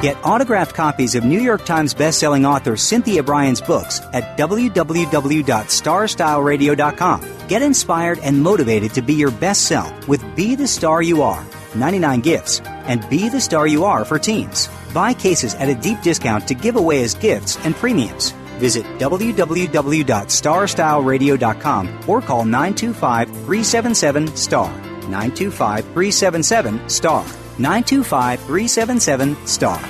Get autographed copies of New York Times bestselling author Cynthia Brian's books at www.starstyleradio.com. Get inspired and motivated to be your best self with Be the Star You Are, 99 gifts, and Be the Star You Are for teens. Buy cases at a deep discount to give away as gifts and premiums. Visit www.starstyleradio.com or call 925-377-STAR. 925-377-STAR. 925-377-STAR.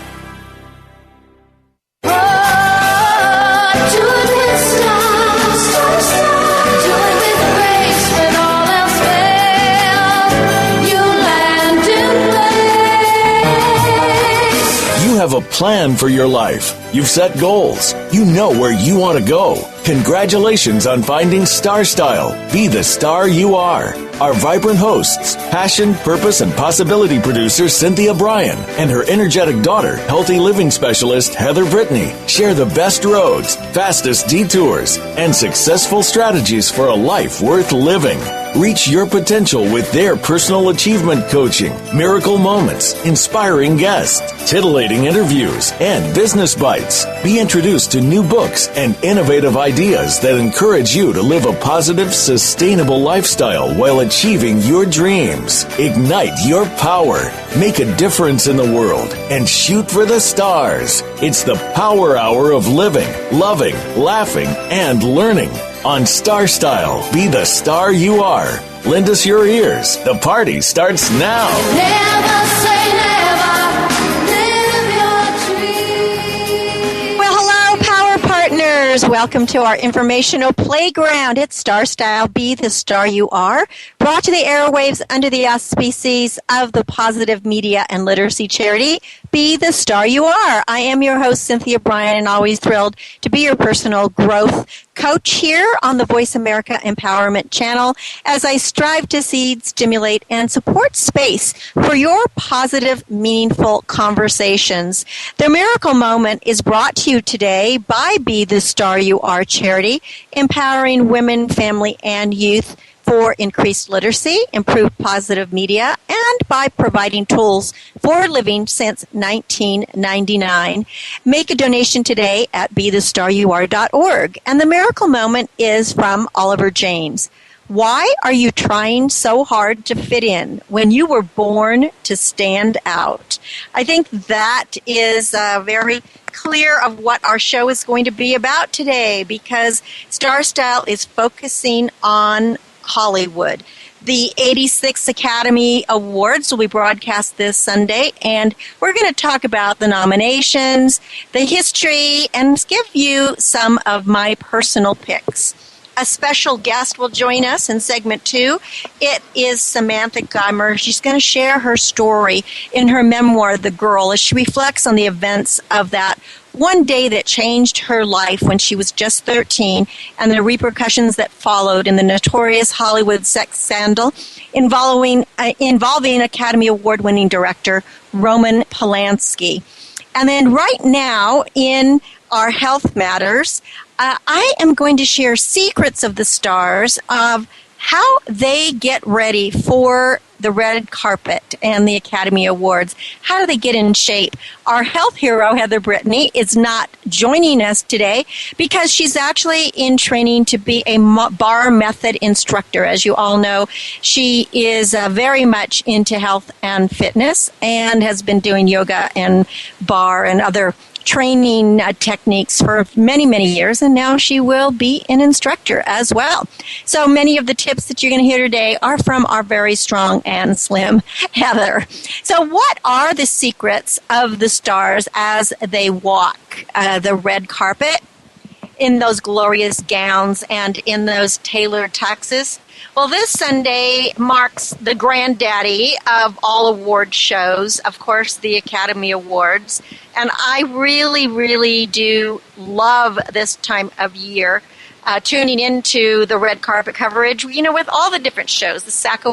You have a plan for your life. You've set goals. You know where you want to go. Congratulations on finding Star Style. Be the star you are. Our vibrant hosts, passion, purpose, and possibility producer Cynthia Brian and her energetic daughter, healthy living specialist Heather Brittany, share the best roads, fastest detours, and successful strategies for a life worth living. Reach your potential with their personal achievement coaching, miracle moments, inspiring guests, titillating interviews, and business bites. Be introduced to new books and innovative ideas that encourage you to live a positive, sustainable lifestyle while achieving your dreams. Ignite your power, make a difference in the world, and shoot for the stars. It's the Power Hour of living, loving, laughing, and learning. On Star Style, be the star you are. Lend us your ears. The party starts now. Never say never. Live your dream. Well, hello, Power Partners. Welcome to our informational playground. It's Star Style, Be the Star You Are, brought to the airwaves under the auspices of the Positive Media and Literacy Charity, Be the Star You Are. I am your host, Cynthia Brian, and always thrilled to be your personal growth coach here on the Voice America Empowerment Channel as I strive to seed, stimulate, and support space for your positive, meaningful conversations. The Miracle Moment is brought to you today by Be the Star You Are charity, empowering women, family, and youth for increased literacy, improved positive media, and by providing tools for living since 1999. Make a donation today at BeTheStarYouAre.org. And the Miracle Moment is from Oliver James. Why are you trying so hard to fit in when you were born to stand out? I think that is very clear of what our show is going to be about today, because Star Style is focusing on Hollywood. The 86th Academy Awards will be broadcast this Sunday, and we're going to talk about the nominations, the history, and give you some of my personal picks. A special guest will join us in segment 2. It is Samantha Geimer. She's going to share her story in her memoir, The Girl, as she reflects on the events of that one day that changed her life when she was just 13 and the repercussions that followed in the notorious Hollywood sex scandal involving Academy Award-winning director Roman Polanski. And then right now in our Health Matters, I am going to share secrets of the stars of how they get ready for the red carpet and the Academy Awards. How do they get in shape? Our health hero, Heather Brittany, is not joining us today because she's actually in training to be a bar method instructor. As you all know, she is very much into health and fitness and has been doing yoga and bar and other training techniques for many, many years, and now she will be an instructor as well. So many of the tips that you're going to hear today are from our very strong and slim Heather. So what are the secrets of the stars as they walk the red carpet in those glorious gowns and in those tailored tuxes? Well, this Sunday marks the granddaddy of all award shows, of course, the Academy Awards. And I really, really do love this time of year, tuning into the red carpet coverage, you know, with all the different shows, the SAG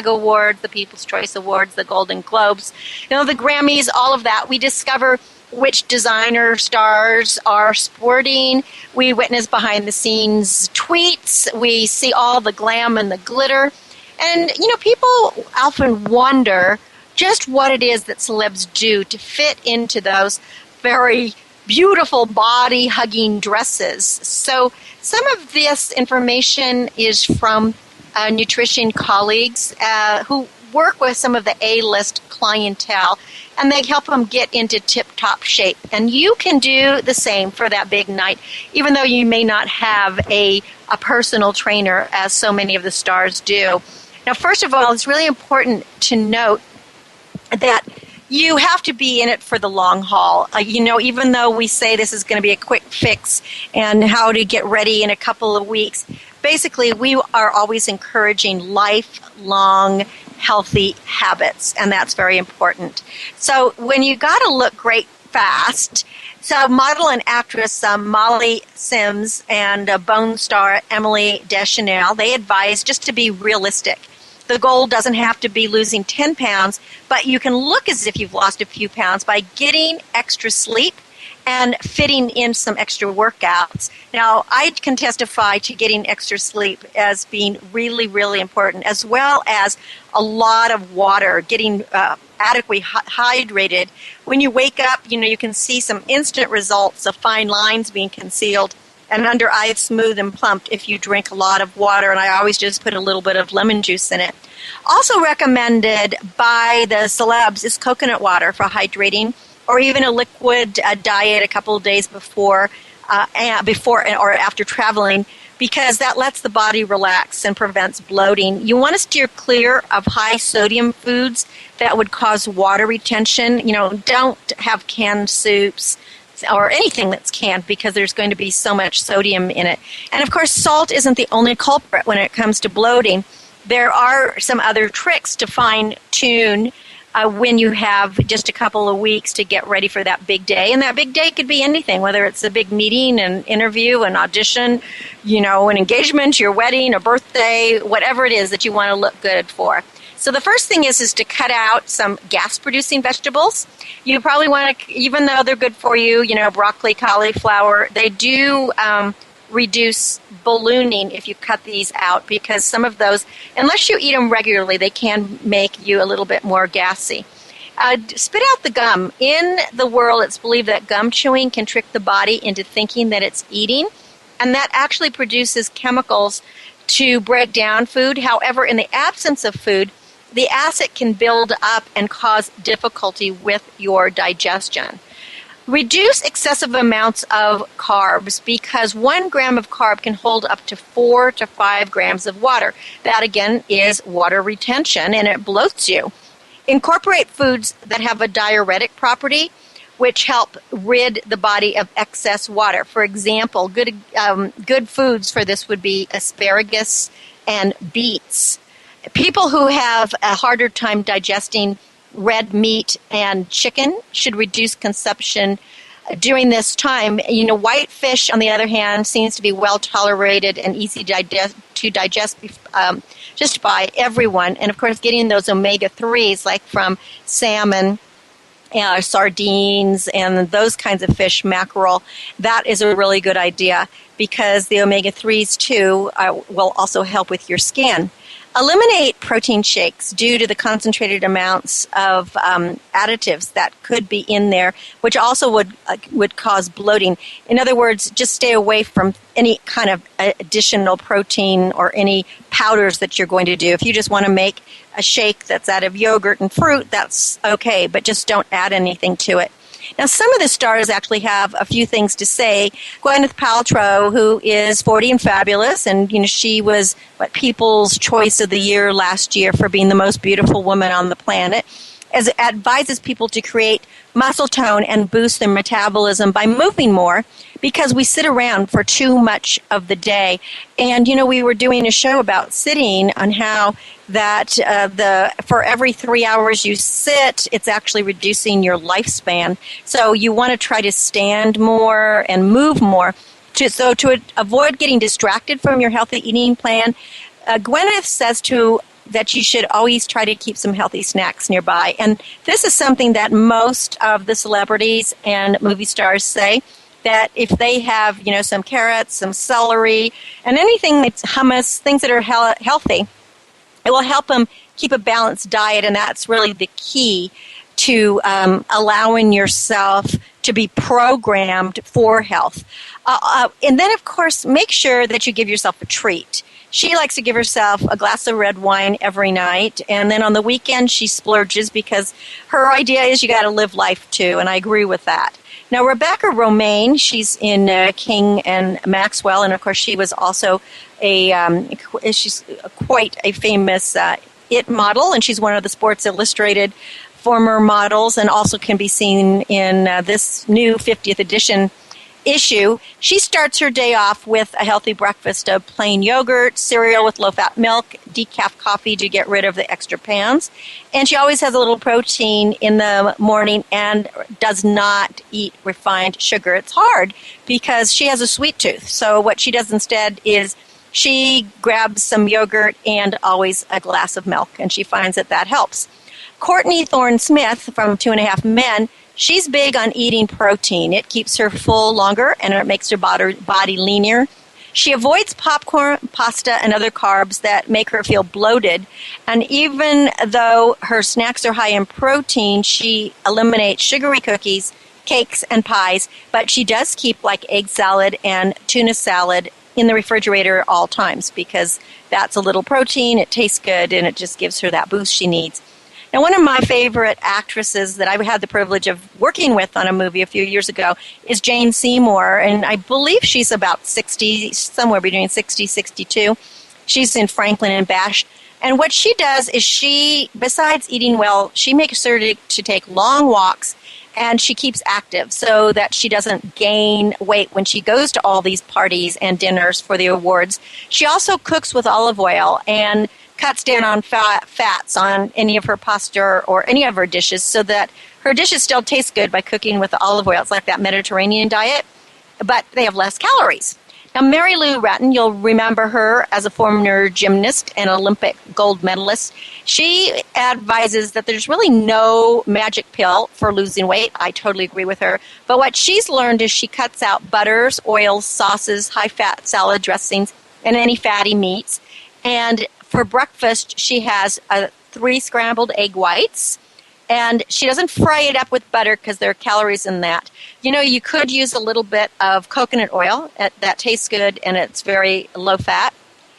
Awards, the People's Choice Awards, the Golden Globes, you know, the Grammys, all of that. We discover which designer stars are sporting. We witness behind-the-scenes tweets. We see all the glam and the glitter. And, you know, people often wonder just what it is that celebs do to fit into those very beautiful body-hugging dresses. So some of this information is from nutrition colleagues who work with some of the A-list clientele, and they help them get into tip-top shape. And you can do the same for that big night, even though you may not have a personal trainer, as so many of the stars do. Now, first of all, it's really important to note that you have to be in it for the long haul. Even though we say this is going to be a quick fix and how to get ready in a couple of weeks, basically we are always encouraging lifelong healthy habits, and that's very important. So when you got to look great fast, so model and actress Molly Sims and Bone star Emily Deschanel, they advise just to be realistic. The goal doesn't have to be losing 10 pounds, but you can look as if you've lost a few pounds by getting extra sleep and fitting in some extra workouts. Now, I can testify to getting extra sleep as being really, really important, as well as a lot of water, getting adequately hydrated. When you wake up, you can see some instant results of fine lines being concealed and under eyes smooth and plumped if you drink a lot of water, and I always just put a little bit of lemon juice in it. Also recommended by the celebs is coconut water for hydrating, or even a liquid diet a couple of days before or after traveling, because that lets the body relax and prevents bloating. You want to steer clear of high sodium foods that would cause water retention. Don't have canned soups or anything that's canned, because there's going to be so much sodium in it. And of course, salt isn't the only culprit when it comes to bloating. There are some other tricks to fine-tune when you have just a couple of weeks to get ready for that big day. And that big day could be anything, whether it's a big meeting, an interview, an audition, an engagement, your wedding, a birthday, whatever it is that you want to look good for. So the first thing is to cut out some gas-producing vegetables. You probably want to, even though they're good for you, broccoli, cauliflower, they do reduce ballooning if you cut these out, because some of those, unless you eat them regularly, they can make you a little bit more gassy. Spit out the gum. In the world, it's believed that gum chewing can trick the body into thinking that it's eating, and that actually produces chemicals to break down food. However, in the absence of food, the acid can build up and cause difficulty with your digestion. Reduce excessive amounts of carbs, because 1 gram of carb can hold up to 4 to 5 grams of water. That, again, is water retention, and it bloats you. Incorporate foods that have a diuretic property, which help rid the body of excess water. For example, good foods for this would be asparagus and beets. People who have a harder time digesting red meat and chicken should reduce consumption during this time. White fish, on the other hand, seems to be well tolerated and easy to digest just by everyone. And, of course, getting those omega-3s, like from salmon, sardines, and those kinds of fish, mackerel, that is a really good idea, because the omega-3s, too, will also help with your skin. Eliminate protein shakes due to the concentrated amounts of additives that could be in there, which also would cause bloating. In other words, just stay away from any kind of additional protein or any powders that you're going to do. If you just want to make a shake that's out of yogurt and fruit, that's okay, but just don't add anything to it. Now, some of the stars actually have a few things to say. Gwyneth Paltrow, who is 40 and fabulous, and she was People's Choice of the Year last year for being the most beautiful woman on the planet, advises people to create muscle tone and boost their metabolism by moving more, because we sit around for too much of the day. And, we were doing a show about sitting, on how that for every 3 hours you sit, it's actually reducing your lifespan. So you want to try to stand more and move more. To avoid getting distracted from your healthy eating plan, Gwyneth says that you should always try to keep some healthy snacks nearby. And this is something that most of the celebrities and movie stars say, that if they have, some carrots, some celery, and anything that's hummus, things that are healthy, it will help them keep a balanced diet, and that's really the key to allowing yourself to be programmed for health. And then, of course, make sure that you give yourself a treat. She likes to give herself a glass of red wine every night, and then on the weekend she splurges because her idea is you got to live life too, and I agree with that. Now, Rebecca Romaine, she's in King and Maxwell, and of course she was also she's quite a famous IT model, and she's one of the Sports Illustrated former models, and also can be seen in this new 50th edition issue. She starts her day off with a healthy breakfast of plain yogurt, cereal with low-fat milk, decaf coffee to get rid of the extra pounds. And she always has a little protein in the morning and does not eat refined sugar. It's hard because she has a sweet tooth. So what she does instead is she grabs some yogurt and always a glass of milk, and she finds that that helps. Courtney Thorne-Smith from 2.5 Men, she's big on eating protein. It keeps her full longer, and it makes her body leaner. She avoids popcorn, pasta, and other carbs that make her feel bloated. And even though her snacks are high in protein, she eliminates sugary cookies, cakes, and pies. But she does keep like egg salad and tuna salad in the refrigerator at all times because that's a little protein, it tastes good, and it just gives her that boost she needs. Now, one of my favorite actresses that I had the privilege of working with on a movie a few years ago is Jane Seymour, and I believe she's about 60, somewhere between 60, 62. She's in Franklin and Bash. And what she does is she, besides eating well, she makes sure to take long walks, and she keeps active so that she doesn't gain weight when she goes to all these parties and dinners for the awards. She also cooks with olive oil and cuts down on fats on any of her pasta or any of her dishes so that her dishes still taste good by cooking with the olive oil. It's like that Mediterranean diet, but they have less calories. Now, Mary Lou Retton, you'll remember her as a former gymnast and Olympic gold medalist. She advises that there's really no magic pill for losing weight. I totally agree with her. But what she's learned is she cuts out butters, oils, sauces, high-fat salad dressings, and any fatty meats. And for breakfast, she has 3 scrambled egg whites, and she doesn't fry it up with butter because there are calories in that. You know, you could use a little bit of coconut oil. That tastes good, and it's very low fat.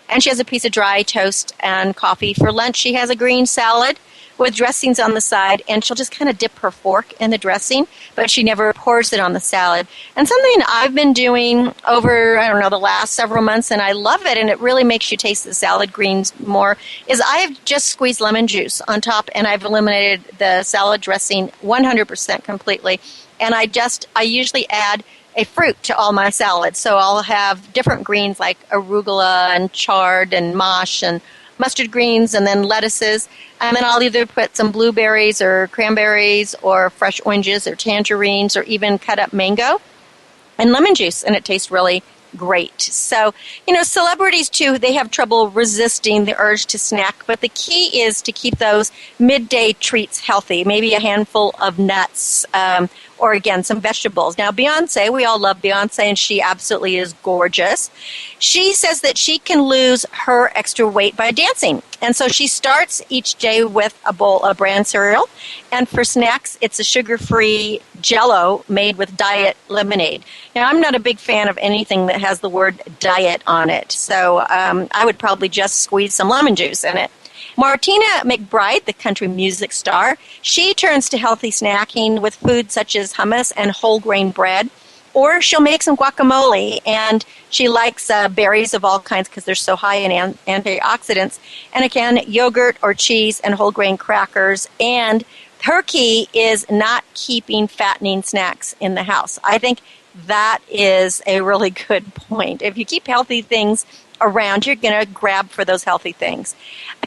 And she has a piece of dry toast and coffee. For lunch, she has a green salad with dressings on the side, and she'll just kind of dip her fork in the dressing, but she never pours it on the salad. And something I've been doing over, the last several months, and I love it, and it really makes you taste the salad greens more, is I've just squeezed lemon juice on top, and I've eliminated the salad dressing 100% completely. And I usually add a fruit to all my salads. So I'll have different greens like arugula and chard and mash and mustard greens, and then lettuces. And then I'll either put some blueberries or cranberries or fresh oranges or tangerines or even cut up mango and lemon juice, and it tastes really great. So, celebrities too, they have trouble resisting the urge to snack, but the key is to keep those midday treats healthy, maybe a handful of nuts, or again, some vegetables. Now, Beyonce, we all love Beyonce, and she absolutely is gorgeous. She says that she can lose her extra weight by dancing. And so she starts each day with a bowl of bran cereal. And for snacks, it's a sugar-free Jell-O made with diet lemonade. Now, I'm not a big fan of anything that has the word diet on it. So I would probably just squeeze some lemon juice in it. Martina McBride, the country music star, she turns to healthy snacking with foods such as hummus and whole grain bread, or she'll make some guacamole, and she likes berries of all kinds because they're so high in antioxidants, and again, yogurt or cheese and whole grain crackers. And her key is not keeping fattening snacks in the house. I think that is a really good point. If you keep healthy things around, you're going to grab for those healthy things.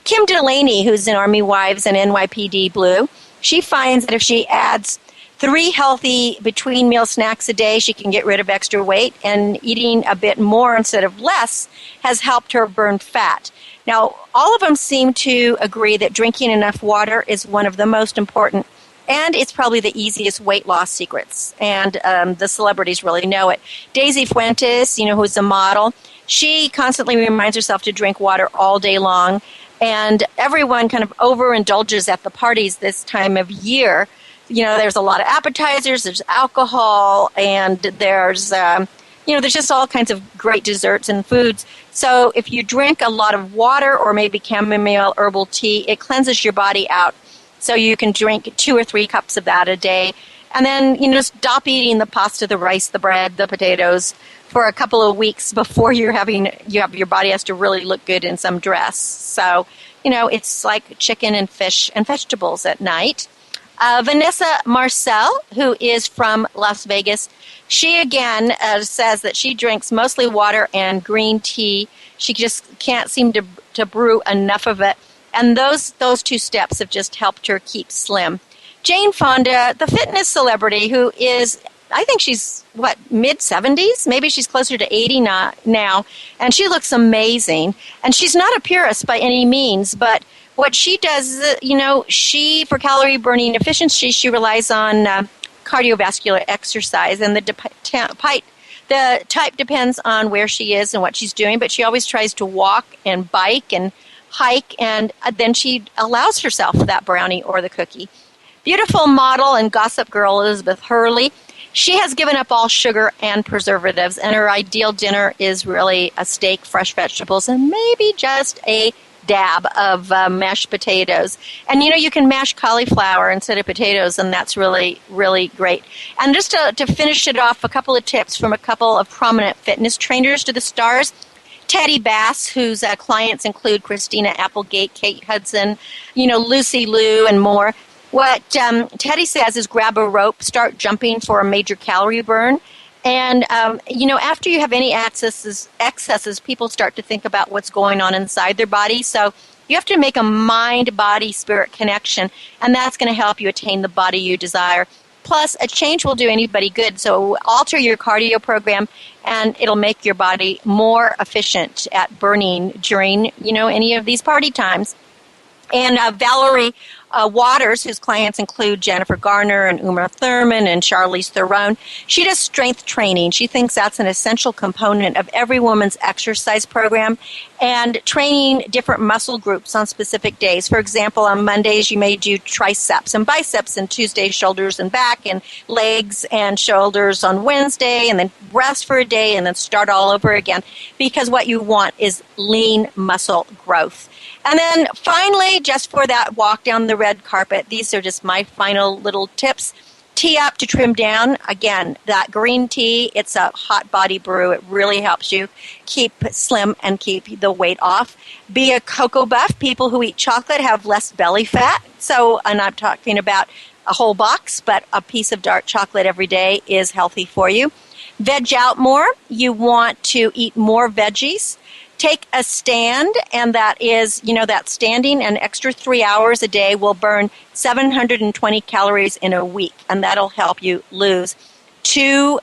Kim Delaney, who's in Army Wives and NYPD Blue, she finds that if she adds 3 healthy between meal snacks a day, she can get rid of extra weight, and eating a bit more instead of less has helped her burn fat. Now, all of them seem to agree that drinking enough water is one of the most important, and it's probably the easiest weight loss secrets, and the celebrities really know it. Daisy Fuentes, who's a model, she constantly reminds herself to drink water all day long. And everyone kind of overindulges at the parties this time of year. You know, there's a lot of appetizers, there's alcohol, and there's just all kinds of great desserts and foods. So if you drink a lot of water or maybe chamomile herbal tea, it cleanses your body out. So you can drink 2 or 3 cups of that a day. And then, stop eating the pasta, the rice, the bread, the potatoes for a couple of weeks before your body has to really look good in some dress. So, it's like chicken and fish and vegetables at night. Vanessa Marcel, who is from Las Vegas, she again says that she drinks mostly water and green tea. She just can't seem to brew enough of it. And those 2 steps have just helped her keep slim. Jane Fonda, the fitness celebrity who is, I think she's, mid-70s? Maybe she's closer to 80 now. And she looks amazing. And she's not a purist by any means, but what she does is, for calorie burning efficiency, she relies on cardiovascular exercise. And the type depends on where she is and what she's doing, but she always tries to walk and bike and hike, and then she allows herself that brownie or the cookie. Beautiful model and gossip girl Elizabeth Hurley. She has given up all sugar and preservatives, and her ideal dinner is really a steak, fresh vegetables, and maybe just a dab of mashed potatoes. And you can mash cauliflower instead of potatoes, and that's really, really great. And just to finish it off, a couple of tips from a couple of prominent fitness trainers to the stars. Teddy Bass, whose clients include Christina Applegate, Kate Hudson, Lucy Liu, and more. What Teddy says is grab a rope, start jumping for a major calorie burn. And, after you have any excesses, people start to think about what's going on inside their body. So you have to make a mind-body-spirit connection, and that's going to help you attain the body you desire. Plus, a change will do anybody good. So alter your cardio program, and it'll make your body more efficient at burning during, any of these party times. And Valerie Waters, whose clients include Jennifer Garner and Uma Thurman and Charlize Theron, she does strength training. She thinks that's an essential component of every woman's exercise program, and training different muscle groups on specific days. For example, on Mondays you may do triceps and biceps, and Tuesdays shoulders and back, and legs and shoulders on Wednesday, and then rest for a day, and then start all over again, because what you want is lean muscle growth. And then finally, just for that walk down the red carpet, these are just my final little tips. Tea up to trim down. Again, that green tea, it's a hot body brew. It really helps you keep slim and keep the weight off. Be a cocoa buff. People who eat chocolate have less belly fat. So, and I'm talking about a whole box, but a piece of dark chocolate every day is healthy for you. Veg out more. You want to eat more veggies. Take a stand, and that is, that standing an extra 3 hours a day will burn 720 calories in a week, and that'll help you lose 2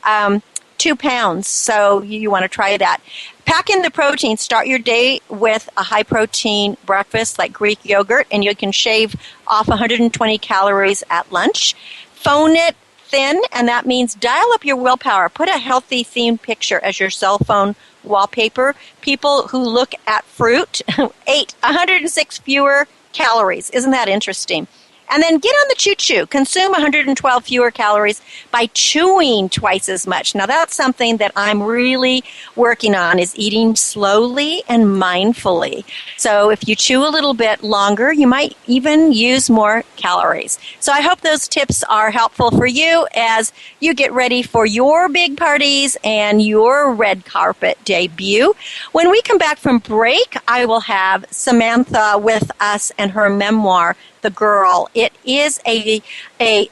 pounds. So you want to try that. Pack in the protein. Start your day with a high-protein breakfast like Greek yogurt, and you can shave off 120 calories at lunch. Phone it thin, and that means dial up your willpower. Put a healthy themed picture as your cell phone wallpaper. People who look at fruit ate 106 fewer calories. Isn't that interesting? And then get on the choo-choo. Consume 112 fewer calories by chewing twice as much. Now, that's something that I'm really working on, is eating slowly and mindfully. So if you chew a little bit longer, you might even use more calories. So I hope those tips are helpful for you as you get ready for your big parties and your red carpet debut. When we come back from break, I will have Samantha with us and her memoir, The Girl. It is a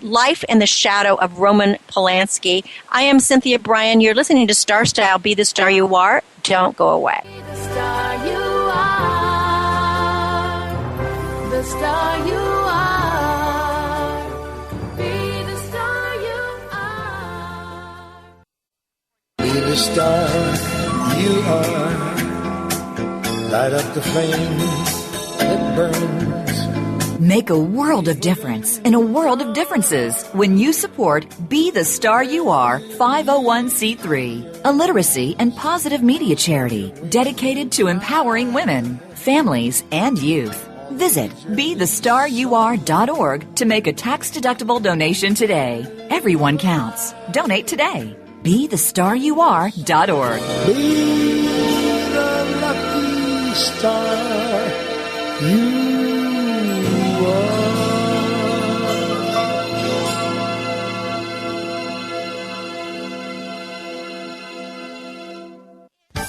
life in the shadow of Roman Polanski. I am Cynthia Brian. You're listening to Star Style. Be the star you are. Don't go away. Be the star you are. The star you are. Be the star you are. Be the star you are. Light up the flame that burns Make a world of difference in a world of differences when you support Be the Star You Are 501c3, a literacy and positive media charity dedicated to empowering women, families, and youth. Visit BeTheStarYouAre.org to make a tax-deductible donation today. Everyone counts. Donate today. BeTheStarYouAre.org. Be the lucky star you are.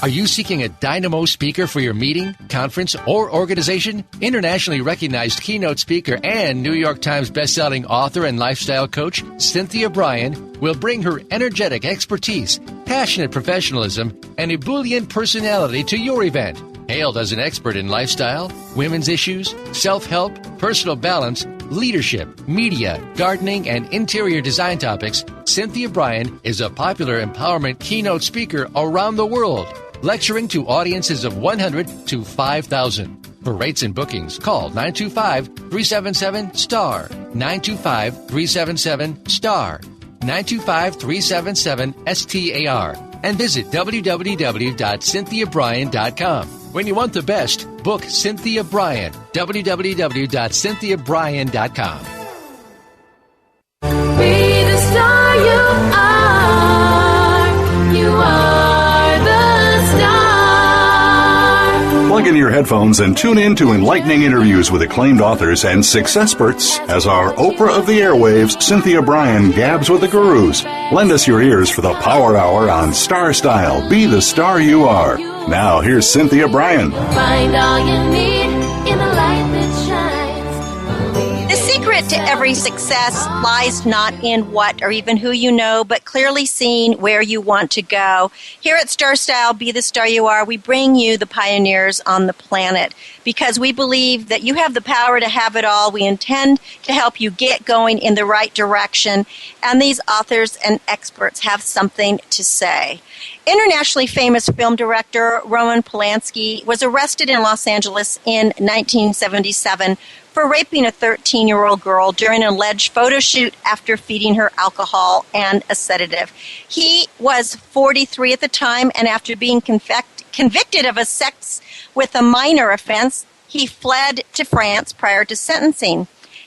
Are you seeking a dynamo speaker for your meeting, conference, or organization? Internationally recognized keynote speaker and New York Times bestselling author and lifestyle coach Cynthia Brian will bring her energetic expertise, passionate professionalism, and ebullient personality to your event. Hailed as an expert in lifestyle, women's issues, self-help, personal balance, leadership, media, gardening, and interior design topics, Cynthia Brian is a popular empowerment keynote speaker around the world, lecturing to audiences of 100 to 5,000. For rates and bookings, call 925-377-STAR, 925-377-STAR, 925-377-STAR, and visit www.cynthiabrian.com. When you want the best, book Cynthia Brian, www.cynthiabrian.com. Be the star you are. You are the star. Plug in your headphones and tune in to enlightening interviews with acclaimed authors and successperts as our Oprah of the airwaves, Cynthia Brian, gabs with the gurus. Lend us your ears for the Power Hour on Star Style. Be the star you are. Now, here's Cynthia Brian. Find all you need in the light that shines. The secret to every success lies not in what or even who you know, but clearly seeing where you want to go. Here at Star Style, Be the Star You Are, we bring you the pioneers on the planet because we believe that you have the power to have it all. We intend to help you get going in the right direction, and these authors and experts have something to say. Internationally famous film director Roman Polanski was arrested in Los Angeles in 1977 for raping a 13-year-old girl during an alleged photo shoot after feeding her alcohol and a sedative. He was 43 at the time, and after being convicted of a sex with a minor offense, he fled to France prior to sentencing.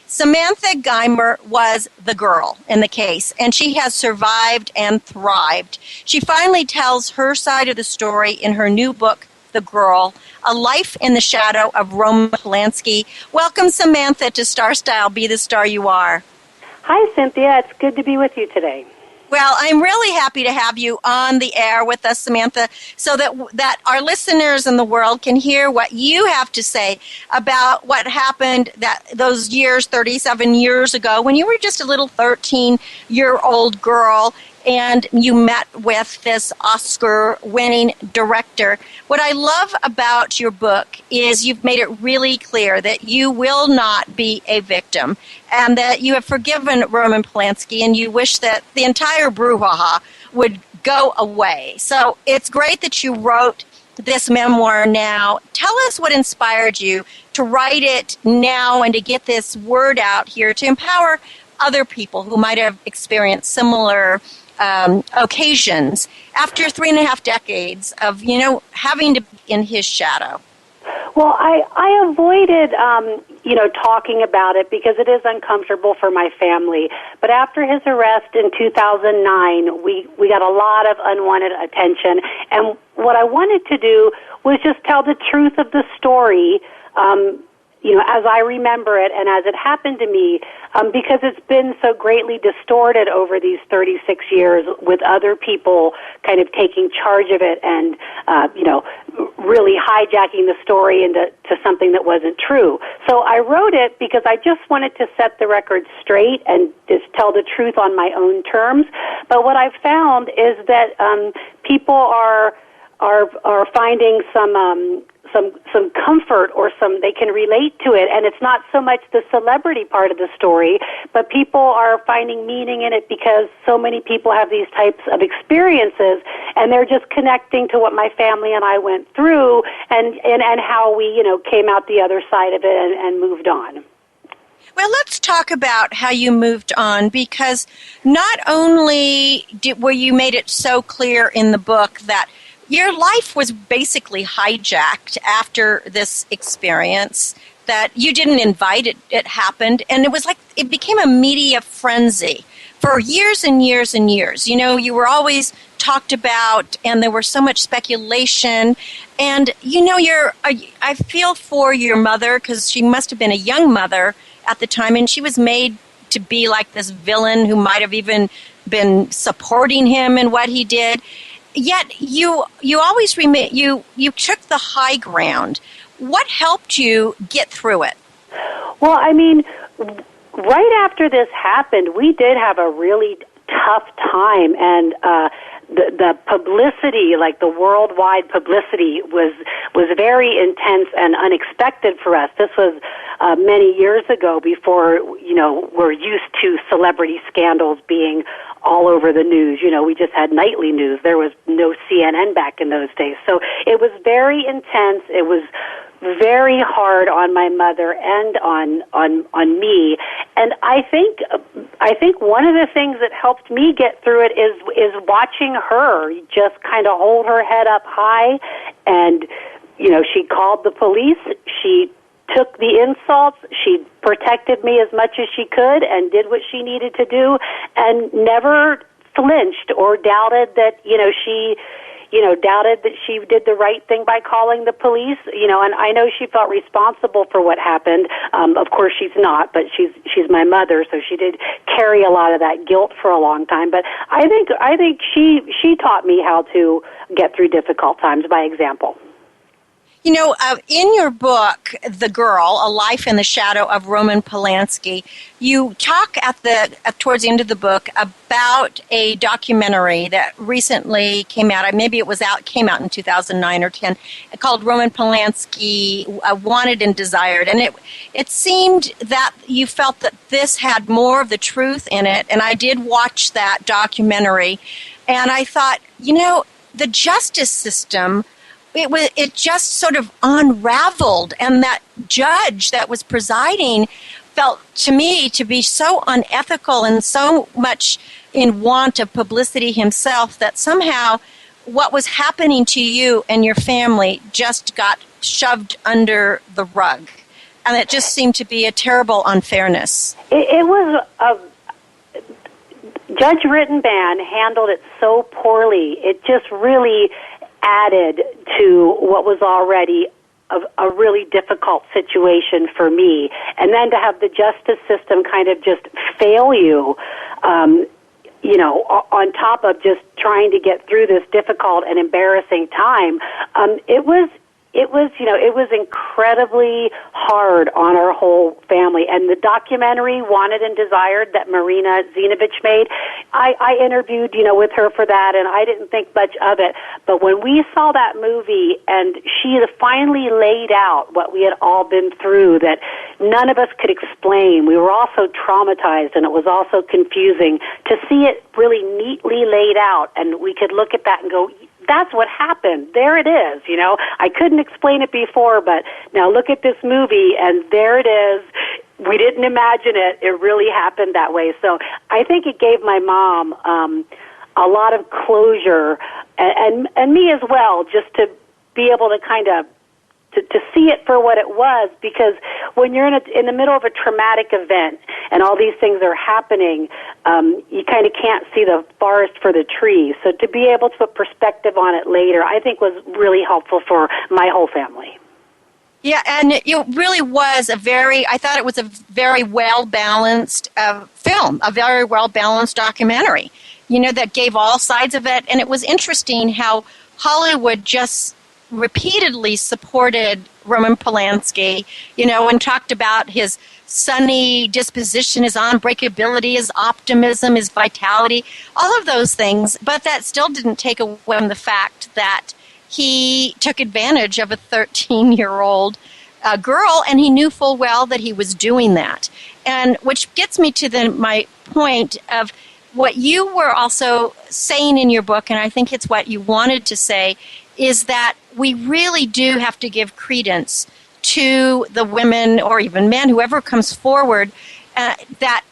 Samantha Geimer was the girl in the case, and she has survived and thrived. She finally tells her side of the story in her new book, The Girl, A Life in the Shadow of Roman Polanski. Welcome, Samantha, to Star Style, Be the Star You Are. Hi, Cynthia. It's good to be with you today. Well, I'm really happy to have you on the air with us, Samantha, so that our listeners in the world can hear what you have to say about what happened those years, 37 years ago, when you were just a little 13-year-old girl and you met with this Oscar-winning director. What I love about your book is you've made it really clear that you will not be a victim and that you have forgiven Roman Polanski and you wish that the entire brouhaha would go away. So it's great that you wrote this memoir now. Tell us what inspired you to write it now and to get this word out here to empower other people who might have experienced similar occasions after 3.5 decades of, having to be in his shadow. Well, I avoided, talking about it because it is uncomfortable for my family. But after his arrest in 2009, we got a lot of unwanted attention. And what I wanted to do was just tell the truth of the story, as I remember it and as it happened to me, because it's been so greatly distorted over these 36 years with other people kind of taking charge of it and, really hijacking the story into something that wasn't true. So I wrote it because I just wanted to set the record straight and just tell the truth on my own terms. But what I've found is that people are finding some comfort or they can relate to it, and it's not so much the celebrity part of the story, but people are finding meaning in it because so many people have these types of experiences, and they're just connecting to what my family and I went through, and how we came out the other side of it and moved on. Well, let's talk about how you moved on, because not only were you made it so clear in the book that your life was basically hijacked after this experience, that you didn't invite it, it happened, and it was like it became a media frenzy for years and years and years. You were always talked about, and there was so much speculation. And, I feel for your mother, because she must have been a young mother at the time, and she was made to be like this villain who might have even been supporting him in what he did. Yet you always you took the high ground. What helped you get through it? Well, I mean, right after this happened, we did have a really tough time, and the publicity, like the worldwide publicity, was very intense and unexpected for us. This was many years ago, before we're used to celebrity scandals being all over the news. We just had nightly news. There was no CNN back in those days, so it was very intense. It was very hard on my mother and on me. And I think one of the things that helped me get through it is watching her just kind of hold her head up high. And she called the police. She took the insults. She protected me as much as she could and did what she needed to do, and never flinched or doubted that doubted that she did the right thing by calling the police, and I know she felt responsible for what happened. Of course she's not, but she's my mother, so she did carry a lot of that guilt for a long time. But I think she taught me how to get through difficult times by example. In your book, The Girl, A Life in the Shadow of Roman Polanski, you talk towards the end of the book about a documentary that recently came out. Maybe came out in 2009 or 10, called Roman Polanski, Wanted and Desired. And it seemed that you felt that this had more of the truth in it. And I did watch that documentary, and I thought, the justice system, it just sort of unraveled, and that judge that was presiding felt to me to be so unethical and so much in want of publicity himself that somehow what was happening to you and your family just got shoved under the rug. And it just seemed to be a terrible unfairness. It was Judge Rittenban handled it so poorly. It just really added to what was already a really difficult situation for me. And then to have the justice system kind of just fail you, on top of just trying to get through this difficult and embarrassing time, it was incredibly hard on our whole family. And the documentary, Wanted and Desired, that Marina Zinovich made, I interviewed, with her for that, and I didn't think much of it. But when we saw that movie and she finally laid out what we had all been through that none of us could explain, we were all so traumatized, and it was also confusing to see it really neatly laid out, and we could look at that and go, that's what happened. There it is, I couldn't explain it before, but now look at this movie, and there it is. We didn't imagine it. It really happened that way. So I think it gave my mom a lot of closure, and me as well, just to be able to kind of to see it for what it was, because when you're in the middle of a traumatic event and all these things are happening, you kind of can't see the forest for the trees. So to be able to put perspective on it later, I think was really helpful for my whole family. Yeah, and it really was I thought it was a very well-balanced film, a very well-balanced documentary, that gave all sides of it. And it was interesting how Hollywood just repeatedly supported Roman Polanski, and talked about his sunny disposition, his unbreakability, his optimism, his vitality, all of those things. But that still didn't take away from the fact that he took advantage of a 13-year-old girl, and he knew full well that he was doing that. And which gets me to my point of what you were also saying in your book, and I think it's what you wanted to say, is that we really do have to give credence to the women or even men, whoever comes forward, that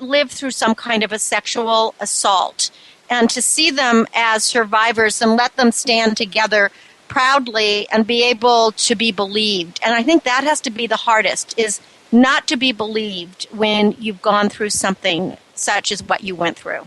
live through some kind of a sexual assault, and to see them as survivors and let them stand together proudly and be able to be believed. And I think that has to be the hardest, is not to be believed when you've gone through something such as what you went through.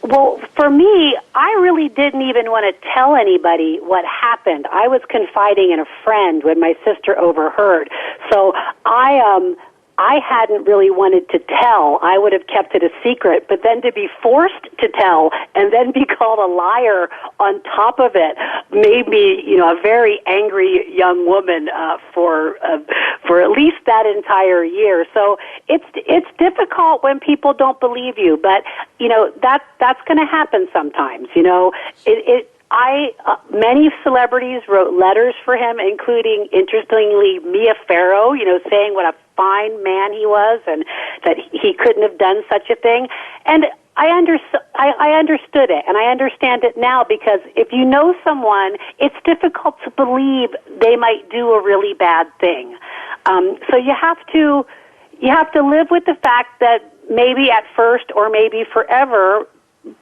Well, for me, I really didn't even want to tell anybody what happened. I was confiding in a friend when my sister overheard. So I hadn't really wanted to tell. I would have kept it a secret. But then to be forced to tell and then be called a liar on top of it made me, a very angry young woman for at least that entire year. So it's difficult when people don't believe you, but that's going to happen sometimes. Many celebrities wrote letters for him, including, interestingly, Mia Farrow, saying what a fine man he was and that he couldn't have done such a thing. And I understood it, and I understand it now, because if you know someone, it's difficult to believe they might do a really bad thing. So you have to live with the fact that maybe at first or maybe forever,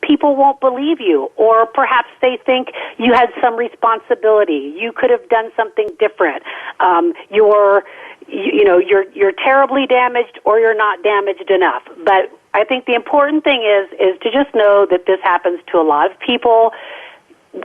people won't believe you, or perhaps they think you had some responsibility. You could have done something different. You're terribly damaged, or you're not damaged enough. But I think the important thing is to just know that this happens to a lot of people.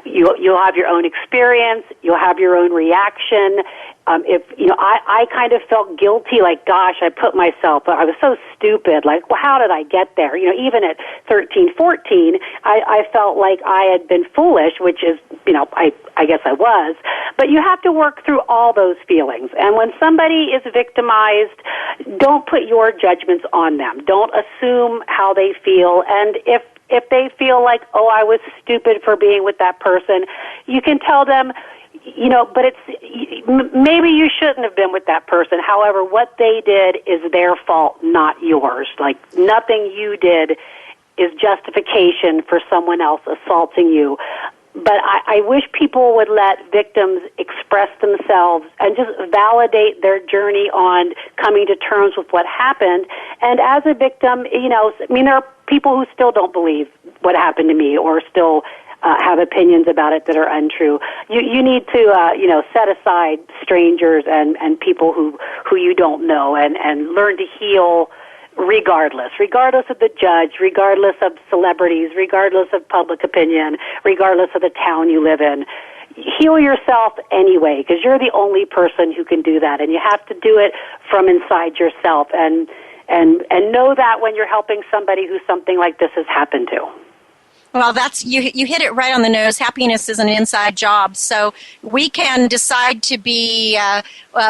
You'll have your own experience. You'll have your own reaction. I kind of felt guilty, like, gosh, I was so stupid. Like, well, how did I get there? Even at 13, 14, I felt like I had been foolish, which is, I guess I was. But you have to work through all those feelings. And when somebody is victimized, don't put your judgments on them. Don't assume how they feel. And if they feel like, oh, I was stupid for being with that person, you can tell them, but maybe you shouldn't have been with that person. However, what they did is their fault, not yours. Like, nothing you did is justification for someone else assaulting you. But I wish people would let victims express themselves and just validate their journey on coming to terms with what happened. And as a victim, there are people who still don't believe what happened to me, or still have opinions about it that are untrue. You need to, set aside strangers and people who you don't know, and learn to heal regardless of the judge, regardless of celebrities, regardless of public opinion, regardless of the town you live in. Heal yourself anyway, because you're the only person who can do that, and you have to do it from inside yourself, and know that when you're helping somebody who something like this has happened to. Well, you hit it right on the nose. Happiness is an inside job. So we can decide to be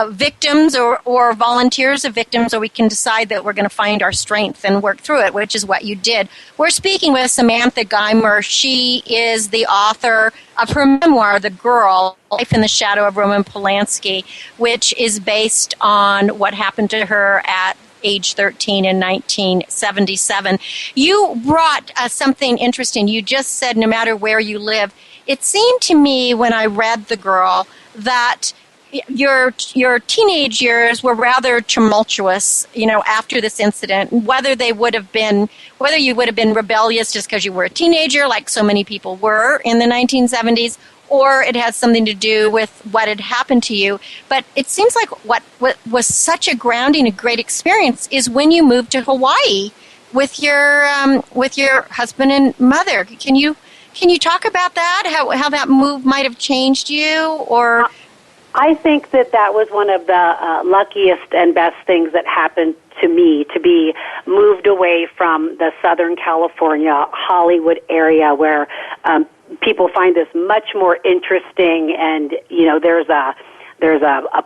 victims or volunteers of victims, or we can decide that we're going to find our strength and work through it, which is what you did. We're speaking with Samantha Geimer. She is the author of her memoir, The Girl, Life in the Shadow of Roman Polanski, which is based on what happened to her at age 13 in 1977. You brought something interesting. You just said no matter where you live. It seemed to me when I read The Girl that your teenage years were rather tumultuous, after this incident. Whether you would have been rebellious just because you were a teenager, like so many people were in the 1970s, or it has something to do with what had happened to you. But it seems like what was such a grounding, a great experience is when you moved to Hawaii with your husband and mother. Can you talk about that? How that move might have changed you? Or I think that was one of the luckiest and best things that happened to me, to be moved away from the Southern California, Hollywood area where people find this much more interesting, and there's a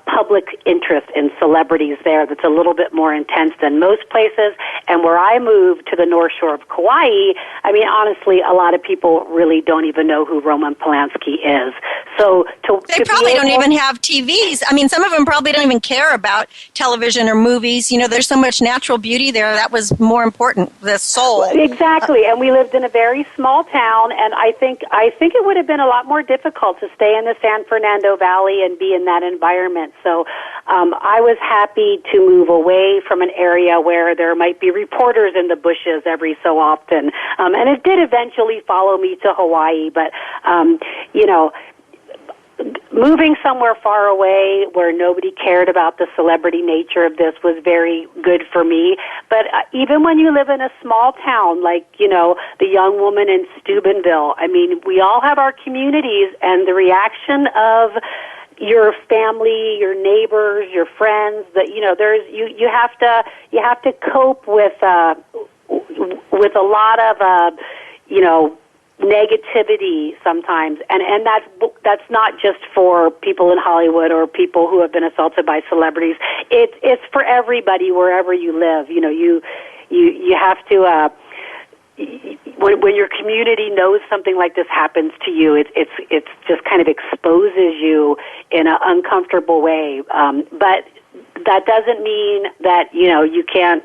public interest in celebrities there that's a little bit more intense than most places. And where I moved to the North Shore of Kauai, honestly, a lot of people really don't even know who Roman Polanski is. So they probably don't even have TVs. Some of them probably don't even care about television or movies. There's so much natural beauty there. That was more important, the soul. Exactly. And we lived in a very small town, and I think it would have been a lot more difficult to stay in the San Fernando Valley and be in that that environment. So I was happy to move away from an area where there might be reporters in the bushes every so often. And it did eventually follow me to Hawaii, but, moving somewhere far away where nobody cared about the celebrity nature of this was very good for me. But even when you live in a small town like, the young woman in Steubenville, I mean, we all have our communities, and the reaction of your family, your neighbors, your friends, that you have to cope with a lot of negativity sometimes, and that's not just for people in Hollywood or people who have been assaulted by celebrities. It's for everybody wherever you live. You have to when your community knows something like this happens to you, it's just kind of exposes you in an uncomfortable way. But that doesn't mean that you can't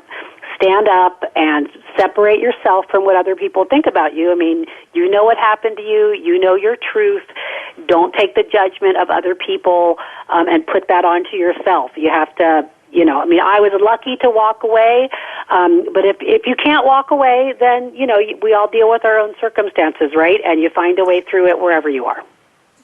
stand up and separate yourself from what other people think about you. I mean, you know what happened to you. You know your truth. Don't take the judgment of other people and put that onto yourself. You have to, I was lucky to walk away, but if you can't walk away, then, we all deal with our own circumstances, right? And you find a way through it wherever you are.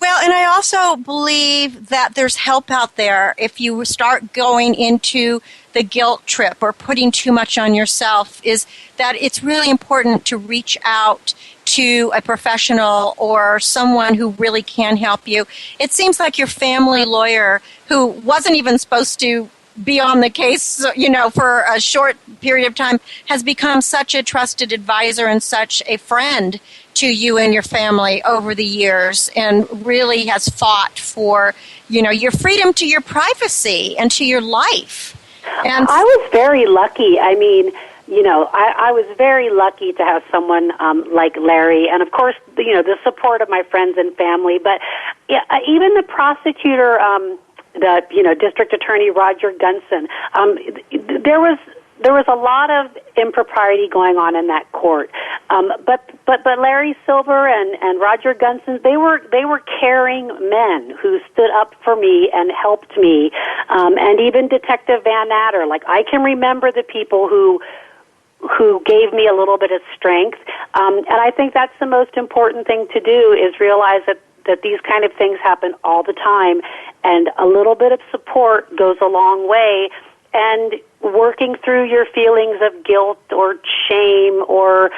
Well, and I also believe that there's help out there if you start going into the guilt trip or putting too much on yourself, is that it's really important to reach out to a professional or someone who really can help you. It seems like your family lawyer, who wasn't even supposed to be on the case, for a short period of time, has become such a trusted advisor and such a friend to you and your family over the years, and really has fought for, your freedom to your privacy and to your life. And I was very lucky. I mean, I was very lucky to have someone like Larry, and of course, the support of my friends and family. But even the prosecutor, the District Attorney Roger Gunson, there was a lot of impropriety going on in that court. But Larry Silver and Roger Gunson, they were caring men who stood up for me and helped me. And even Detective Van Natter, I can remember the people who gave me a little bit of strength. And I think that's the most important thing to do, is realize that these kind of things happen all the time, and a little bit of support goes a long way. And working through your feelings of guilt or shame or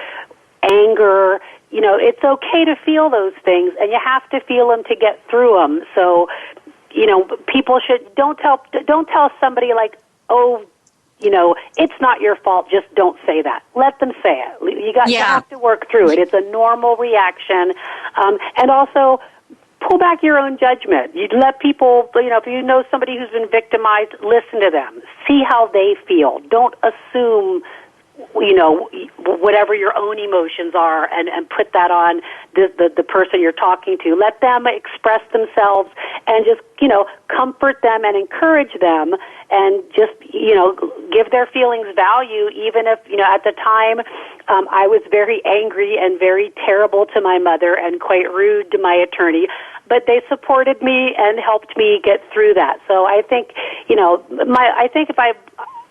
anger, it's okay to feel those things, and you have to feel them to get through them. So, people don't tell somebody it's not your fault, just don't say that. Let them say it. You have to work through it. It's a normal reaction. And also, pull back your own judgment. You let people, if you know somebody who's been victimized, listen to them. See how they feel. Don't assume, whatever your own emotions are, and put that on the person you're talking to. Let them express themselves, and just, comfort them and encourage them, and just, give their feelings value, even if, at the time, I was very angry and very terrible to my mother and quite rude to my attorney. But they supported me and helped me get through that. So I think,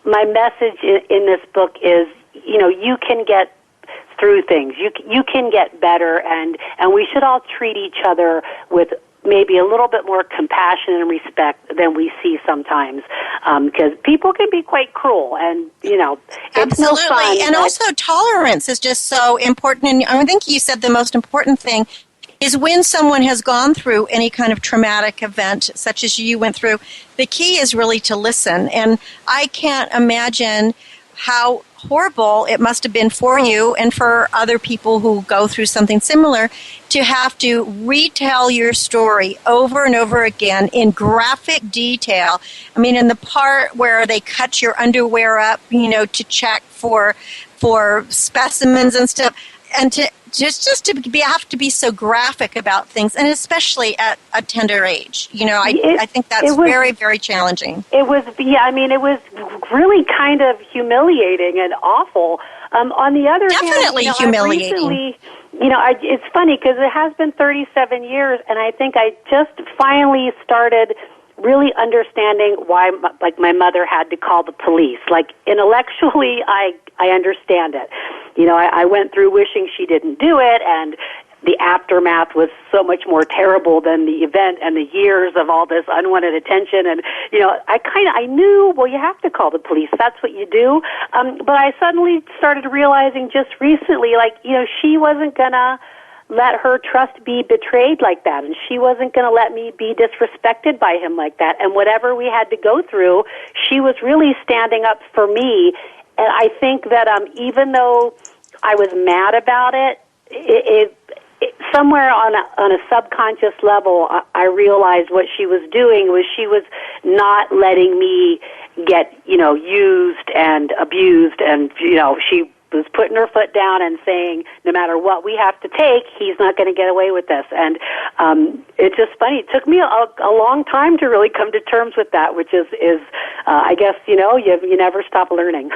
my message in this book is, you can get through things. You can get better, and we should all treat each other with maybe a little bit more compassion and respect than we see sometimes, because people can be quite cruel, and it's absolutely. No fun, and also tolerance is just so important. And I think you said the most important thing is, when someone has gone through any kind of traumatic event, such as you went through, the key is really to listen. And I can't imagine how horrible it must have been for you and for other people who go through something similar, to have to retell your story over and over again in graphic detail. I mean, in the part where they cut your underwear up, to check for specimens and stuff, and to have to be so graphic about things, and especially at a tender age. I think that's very, very challenging. It was, it was really kind of humiliating and awful. On the other hand, definitely humiliating. It's funny because it has been 37 years, and I think I just finally started really understanding why, like, my mother had to call the police. Like, intellectually, I understand it. You know, I went through wishing she didn't do it, and the aftermath was so much more terrible than the event and the years of all this unwanted attention. And, you know, I knew, well, you have to call the police. That's what you do. But I suddenly started realizing just recently, like, you know, she wasn't going to let her trust be betrayed like that, and she wasn't going to let me be disrespected by him like that. And whatever we had to go through, she was really standing up for me. And I think that even though I was mad about it, somewhere on a subconscious level, I realized what she was doing was she was not letting me get, you know, used and abused, and, you know, she was putting her foot down and saying, no matter what we have to take, he's not going to get away with this. And it's just funny. It took me a long time to really come to terms with that, which is I guess, you know, you never stop learning.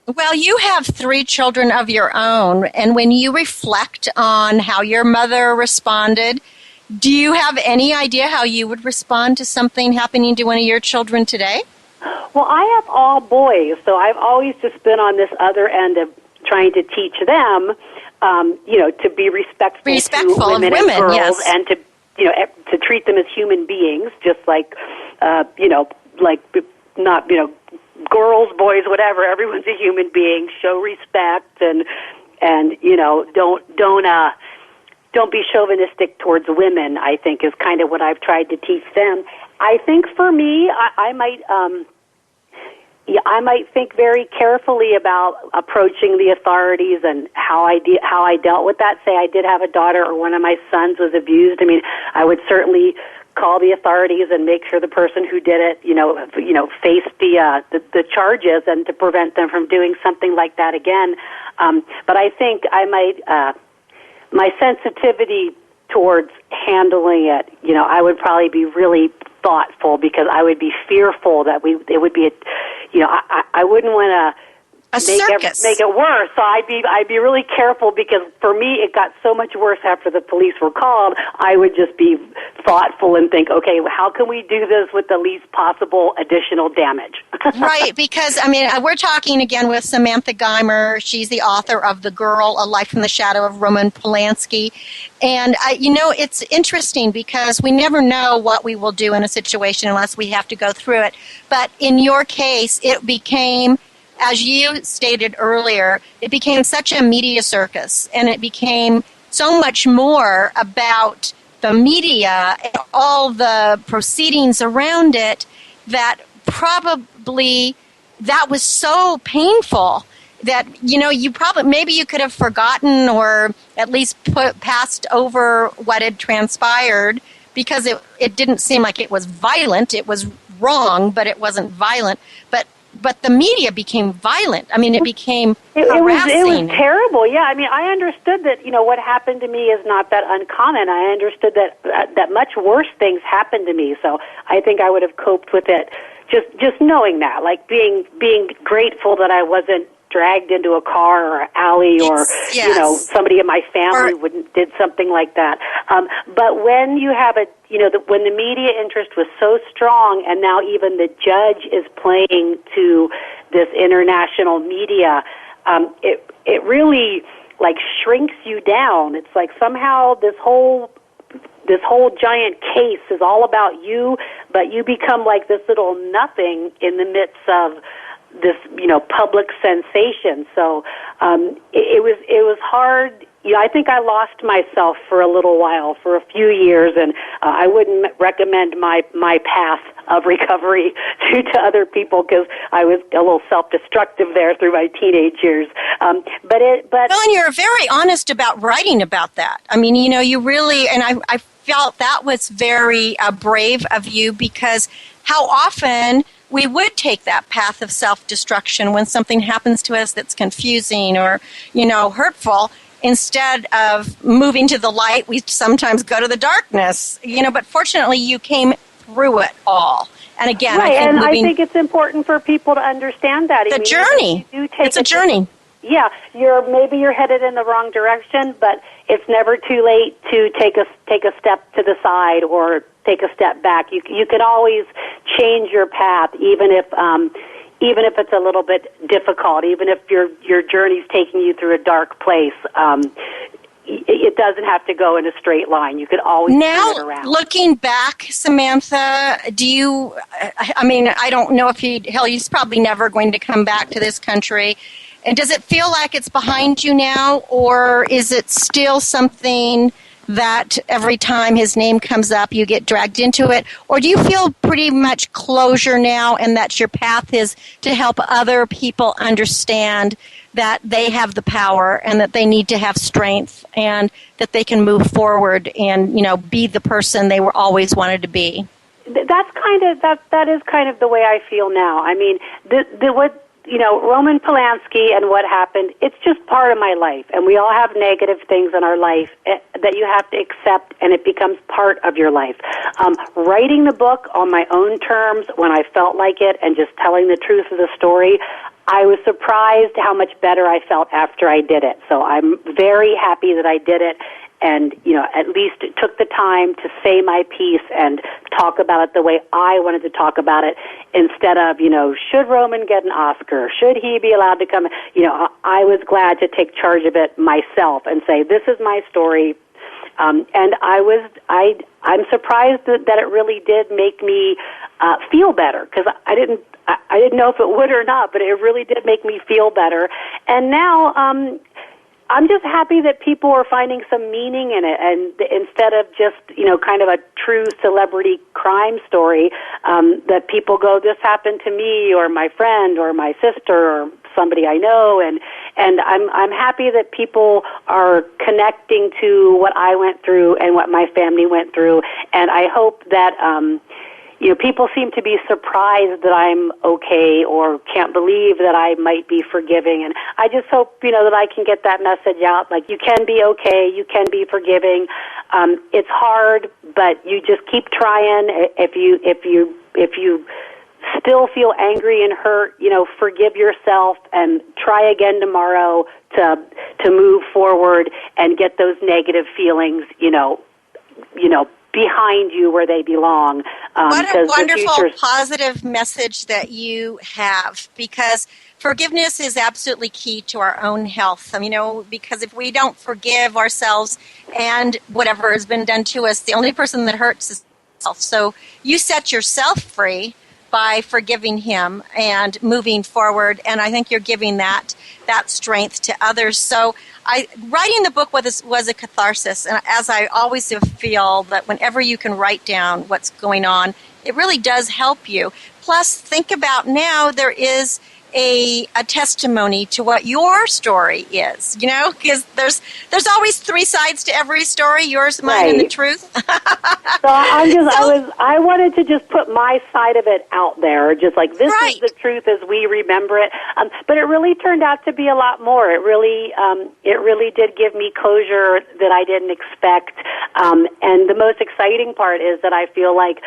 Well, you have 3 children of your own, and when you reflect on how your mother responded, do you have any idea how you would respond to something happening to one of your children today? Well, I have all boys, so I've always just been on this other end of trying to teach them, you know, to be respectful to women and girls, yes. And to, you know, to treat them as human beings, just like, you know, like not, you know, girls, boys, whatever. Everyone's a human being. Show respect, and you know, don't be chauvinistic towards women. I think is kind of what I've tried to teach them. I think for me, I might think very carefully about approaching the authorities and how I dealt with that. Say I did have a daughter or one of my sons was abused. I mean, I would certainly call the authorities and make sure the person who did it, you know, faced the charges, and to prevent them from doing something like that again. But I think I might my sensitivity towards handling it, you know, I would probably be really thoughtful, because I would be fearful that it would be I wouldn't want to make it worse. So I'd be really careful, because for me it got so much worse after the police were called. I would just be thoughtful and think, okay, how can we do this with the least possible additional damage? Right, because, I mean, we're talking again with Samantha Geimer. She's the author of The Girl, A Life in the Shadow of Roman Polanski. And, you know, it's interesting because we never know what we will do in a situation unless we have to go through it. But in your case, it became, as you stated earlier, it became such a media circus, and it became so much more about the media and all the proceedings around it, that probably that was so painful that, you know, maybe you could have forgotten or at least passed over what had transpired, because it didn't seem like it was violent. It was wrong, but it wasn't violent. But the media became violent. I mean, it became harassing. It was terrible. Yeah, I mean, I understood that, you know, what happened to me is not that uncommon. I understood that much worse things happened to me. So I think I would have coped with it just knowing that, like being grateful that I wasn't dragged into a car or alley, or you know, somebody in my family did something like that. But when you have when the media interest was so strong, and now even the judge is playing to this international media, it really like shrinks you down. It's like somehow this whole giant case is all about you, but you become like this little nothing in the midst of this, you know, public sensation. So it was hard. You know, I think I lost myself for a little while, for a few years, and I wouldn't recommend my path of recovery to other people, because I was a little self-destructive there through my teenage years. But well, and you're very honest about writing about that. I mean, you know, you really, and I felt that was very brave of you, because how often we would take that path of self-destruction when something happens to us that's confusing or, you know, hurtful. Instead of moving to the light, we sometimes go to the darkness, you know, but fortunately you came through it all. And again, right, I think it's important for people to understand that. The journey. It's a journey. Yeah, maybe you're headed in the wrong direction, but it's never too late to take a step to the side, or take a step back. You can always change your path, even if it's a little bit difficult, even if your journey's taking you through a dark place. It doesn't have to go in a straight line. You could always now, turn it around. Looking back, Samantha, I don't know if he's probably never going to come back to this country. And does it feel like it's behind you now, or is it still something that every time his name comes up, you get dragged into it? Or do you feel pretty much closure now, and that your path is to help other people understand that they have the power and that they need to have strength and that they can move forward and, be the person they were always wanted to be? That is kind of the way I feel now. I mean, Roman Polanski and what happened, it's just part of my life. And we all have negative things in our life that you have to accept, and it becomes part of your life. Writing the book on my own terms when I felt like it and just telling the truth of the story, I was surprised how much better I felt after I did it. So I'm very happy that I did it. And, at least it took the time to say my piece and talk about it the way I wanted to talk about it, instead of, should Roman get an Oscar? Should he be allowed to come? I was glad to take charge of it myself and say, this is my story. And I'm surprised that it really did make me feel better, because I didn't know if it would or not, but it really did make me feel better. And now, I'm just happy that people are finding some meaning in it, and instead of just, kind of a true celebrity crime story, that people go, this happened to me or my friend or my sister or somebody I know, and I'm happy that people are connecting to what I went through and what my family went through, and I hope that people seem to be surprised that I'm okay or can't believe that I might be forgiving. And I just hope, that I can get that message out. Like, you can be okay, you can be forgiving. It's hard, but you just keep trying. If you still feel angry and hurt, forgive yourself and try again tomorrow to move forward and get those negative feelings, behind you where they belong. What a wonderful, positive message that you have, because forgiveness is absolutely key to our own health. Because if we don't forgive ourselves and whatever has been done to us, the only person that hurts is yourself. So you set yourself free by forgiving him and moving forward, and I think you're giving that strength to others. So writing the book was a catharsis, and as I always feel that whenever you can write down what's going on, it really does help you. Plus, think about now there is a testimony to what your story is, because there's always three sides to every story, yours, mine, and the truth. So I wanted to just put my side of it out there, just like this is the truth as we remember it. But it really turned out to be a lot more. It really did give me closure that I didn't expect. And the most exciting part is that I feel like,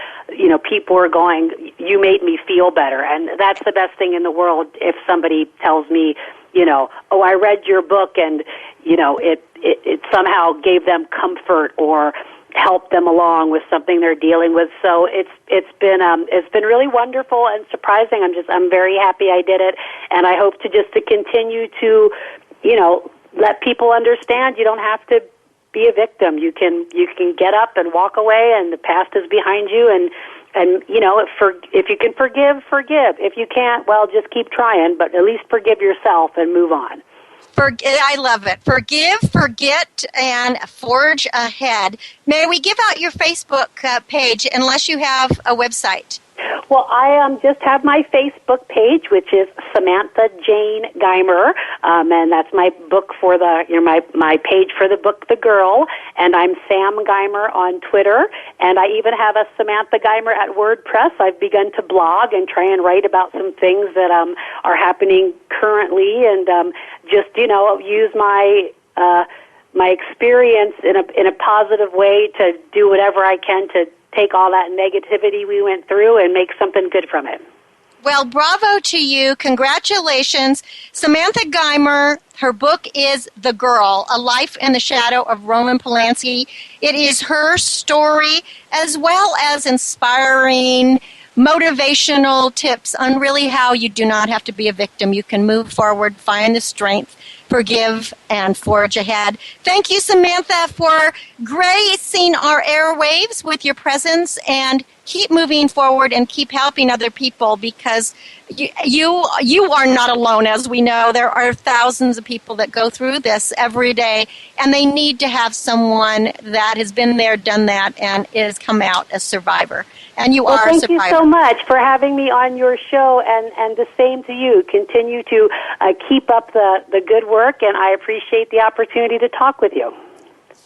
people are going, you made me feel better. And that's the best thing in the world. If somebody tells me, oh, I read your book and, it somehow gave them comfort or helped them along with something they're dealing with. So it's been really wonderful and surprising. I'm very happy I did it, and I hope to continue to, let people understand you don't have to be a victim. You can get up and walk away, and the past is behind you, and if you can forgive. If you can't, well, just keep trying, but at least forgive yourself and move on. I love it. Forgive, forget, and forge ahead. May we give out your Facebook page, unless you have a website? Well, I just have my Facebook page, which is Samantha Jane Geimer, and that's my book for my page for the book The Girl, and I'm Sam Geimer on Twitter, and I even have a Samantha Geimer at WordPress. I've begun to blog and try and write about some things that are happening currently, and just use my experience in a positive way to do whatever I can to take all that negativity we went through and make something good from it. Well, bravo to you. Congratulations. Samantha Geimer, her book is The Girl, A Life in the Shadow of Roman Polanski. It is her story as well as inspiring, motivational tips on really how you do not have to be a victim. You can move forward, find the strength, forgive, and forge ahead. Thank you, Samantha, for gracing our airwaves with your presence, and keep moving forward and keep helping other people, because you are not alone. As we know, there are thousands of people that go through this every day, and they need to have someone that has been there, done that, and is come out a survivor. And you are a survivor. Thank you so much for having me on your show, and the same to you. Continue to keep up the good work, and I appreciate the opportunity to talk with you.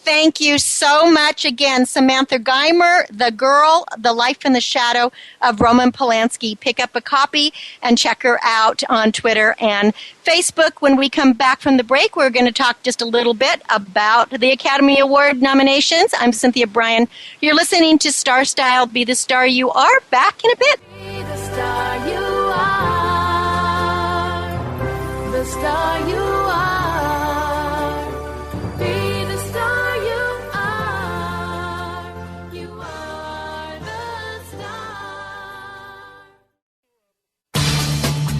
Thank you so much again, Samantha Geimer, The Girl, The Life in the Shadow of Roman Polanski. Pick up a copy and check her out on Twitter and Facebook. When we come back from the break, we're going to talk just a little bit about the Academy Award nominations. I'm Cynthia Brian. You're listening to Star Style, Be the Star You Are. Back in a bit. Be the star you are. The star you are.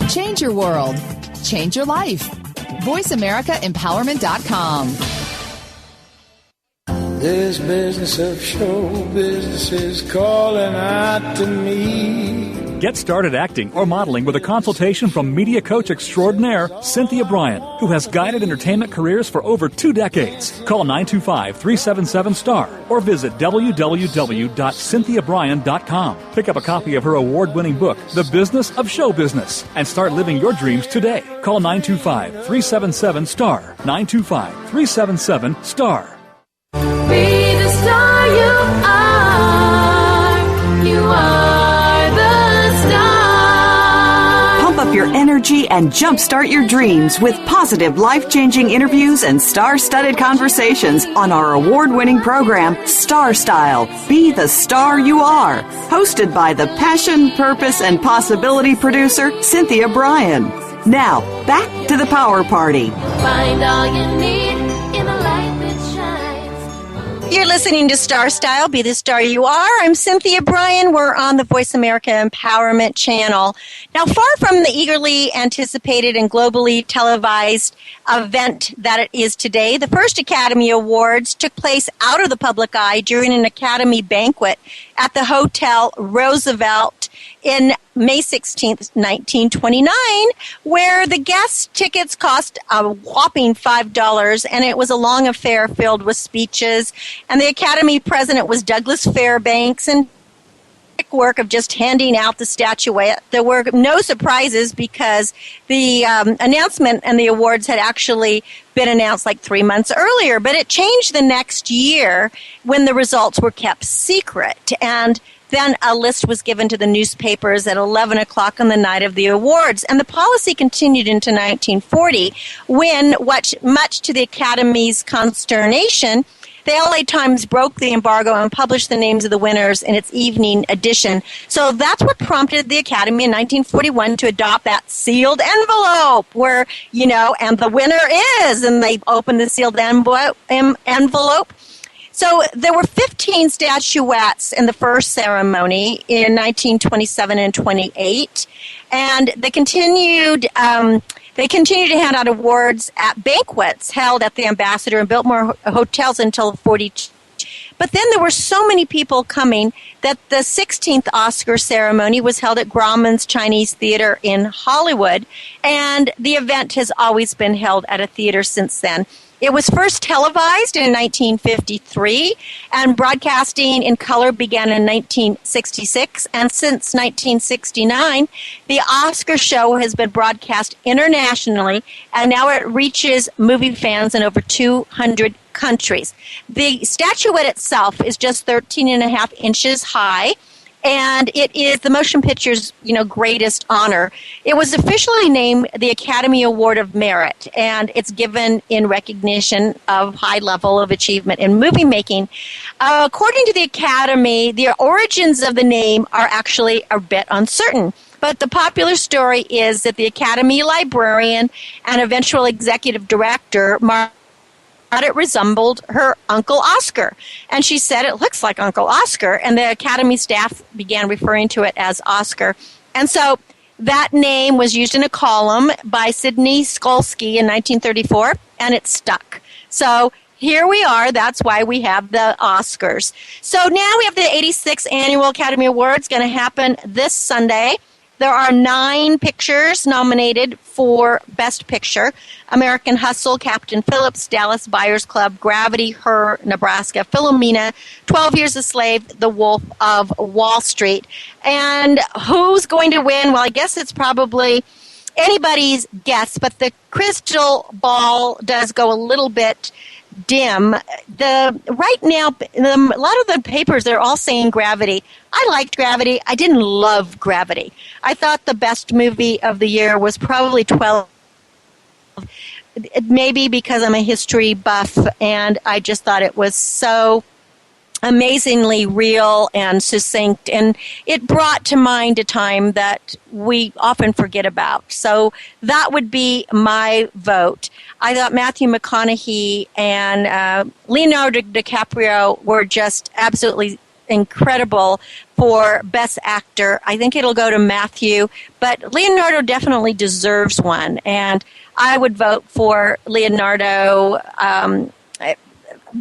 Change your world. Change your life. VoiceAmericaEmpowerment.com. This business of show business is calling out to me. Get started acting or modeling with a consultation from media coach extraordinaire Cynthia Brian, who has guided entertainment careers for over 2 decades. Call 925-377-STAR or visit www.cynthiabrian.com. Pick up a copy of her award-winning book, The Business of Show Business, and start living your dreams today. Call 925-377-STAR. 925-377-STAR. Be the star you are. You are the star. Pump up your energy and jumpstart your dreams with positive, life-changing interviews and star-studded conversations on our award-winning program, Star Style, Be the Star You Are, hosted by the passion, purpose, and possibility producer, Cynthia Brian. Now, back to the Power Party. Find all you need in a light that shines. You're listening to Star Style, Be the Star You Are. I'm Cynthia Brian. We're on the Voice America Empowerment Channel. Now, far from the eagerly anticipated and globally televised event that it is today, the first Academy Awards took place out of the public eye during an Academy banquet at the Hotel Roosevelt in May 16th, 1929, where the guest tickets cost a whopping $5, and it was a long affair filled with speeches. And the Academy president was Douglas Fairbanks, and work of just handing out the statuette. There were no surprises because the announcement and the awards had actually been announced like 3 months earlier, but it changed the next year when the results were kept secret. And then a list was given to the newspapers at 11 o'clock on the night of the awards. And the policy continued into 1940 when, much to the Academy's consternation, the LA Times broke the embargo and published the names of the winners in its evening edition. So that's what prompted the Academy in 1941 to adopt that sealed envelope where, and the winner is, and they opened the sealed envelope. So there were 15 statuettes in the first ceremony in 1927 and 28, and they continued to hand out awards at banquets held at the Ambassador and Biltmore hotels until 42. But then there were so many people coming that the 16th Oscar ceremony was held at Grauman's Chinese Theater in Hollywood, and the event has always been held at a theater since then. It was first televised in 1953, and broadcasting in color began in 1966. And since 1969, the Oscar show has been broadcast internationally, and now it reaches movie fans in over 200 countries. The statuette itself is just 13.5 inches high, and it is the motion picture's, greatest honor. It was officially named the Academy Award of Merit, and it's given in recognition of high level of achievement in movie making. According to the Academy, the origins of the name are actually a bit uncertain. But the popular story is that the Academy librarian and eventual executive director, thought it resembled her Uncle Oscar. And she said, it looks like Uncle Oscar. And the Academy staff began referring to it as Oscar. And so that name was used in a column by Sidney Skolsky in 1934, and it stuck. So here we are. That's why we have the Oscars. So now we have the 86th Annual Academy Awards going to happen this Sunday. There are 9 pictures nominated for Best Picture: American Hustle, Captain Phillips, Dallas Buyers Club, Gravity, Her, Nebraska, Philomena, 12 Years a Slave, The Wolf of Wall Street. And who's going to win? Well, I guess it's probably anybody's guess, but the crystal ball does go a little bit dim. Right now, a lot of the papers, they're all saying Gravity. I liked Gravity. I didn't love Gravity. I thought the best movie of the year was probably 12. Maybe because I'm a history buff, and I just thought it was so amazingly real and succinct, and it brought to mind a time that we often forget about. So that would be my vote. I thought Matthew McConaughey and Leonardo DiCaprio were just absolutely incredible for Best Actor. I think it'll go to Matthew, but Leonardo definitely deserves one, and I would vote for Leonardo.